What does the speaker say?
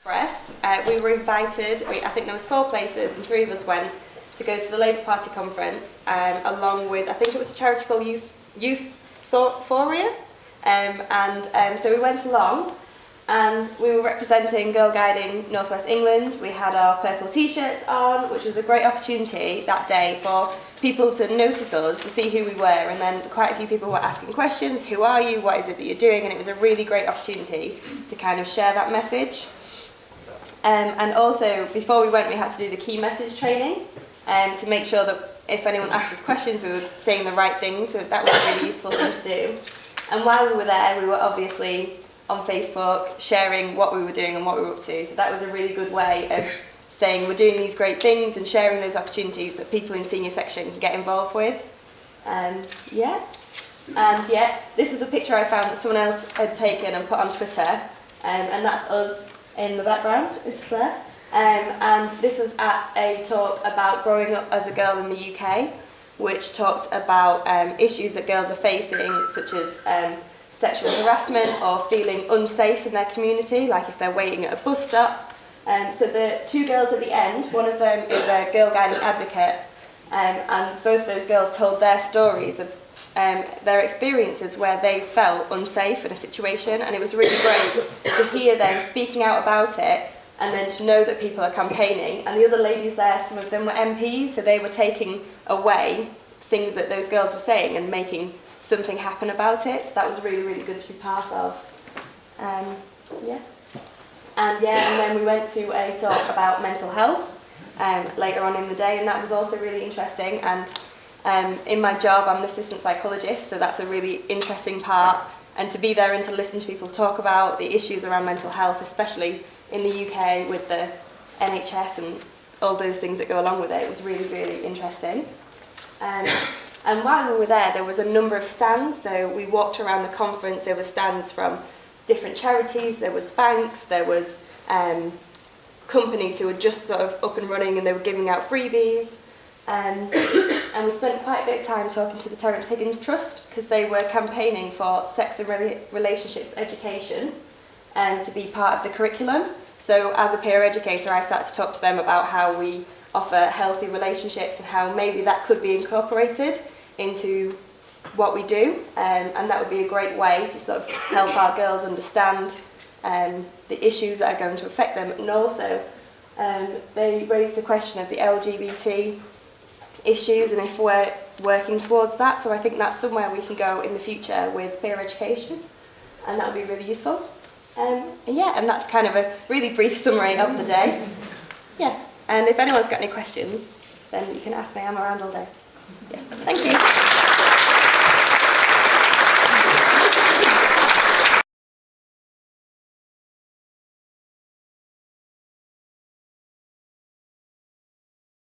Press. We were invited, I think there was 4 places and 3 of us went to go to the Labour Party conference along with, I think it was a charity called Youth Thoria, so we went along and we were representing Girlguiding North West England. We had our purple t-shirts on, which was a great opportunity that day for people to notice us, to see who we were, and then quite a few people were asking questions, who are you, what is it that you're doing, and it was a really great opportunity to kind of share that message. And also, before we went, we had to do the key message training to make sure that if anyone asked us questions, we were saying the right things, so that was a really useful thing to do. And while we were there, we were obviously on Facebook sharing what we were doing and what we were up to, so that was a really good way of saying we're doing these great things and sharing those opportunities that people in senior section can get involved with. This was a picture I found that someone else had taken and put on Twitter, and that's us in the background, it's there. And this was at a talk about growing up as a girl in the UK, which talked about issues that girls are facing, such as sexual harassment or feeling unsafe in their community, like if they're waiting at a bus stop. So the 2 girls at the end, one of them is a girl guiding advocate, and both those girls told their stories of their experiences where they felt unsafe in a situation, and it was really great to hear them speaking out about it, and then to know that people are campaigning. And the other ladies there, some of them were MPs, so they were taking away things that those girls were saying and making something happen about it. So that was really, really good to be part of. And then we went to a talk about mental health later on in the day, and that was also really interesting. And in my job, I'm an assistant psychologist, so that's a really interesting part. And to be there and to listen to people talk about the issues around mental health, especially in the UK with the NHS and all those things that go along with it, was really, really interesting. And while we were there was a number of stands. So we walked around the conference. There were stands from different charities, there was banks, there was companies who were just sort of up and running and they were giving out freebies. And we spent quite a bit of time talking to the Terence Higgins Trust, because they were campaigning for sex and relationships education to be part of the curriculum. So as a peer educator, I started to talk to them about how we offer healthy relationships and how maybe that could be incorporated into what we do, and that would be a great way to sort of help our girls understand the issues that are going to affect them. And also they raised the question of the LGBT issues and if we're working towards that, so I think that's somewhere we can go in the future with peer education, and that would be really useful. And that's kind of a really brief summary of the day. And if anyone's got any questions, then you can ask me. I'm around all day. Thank you.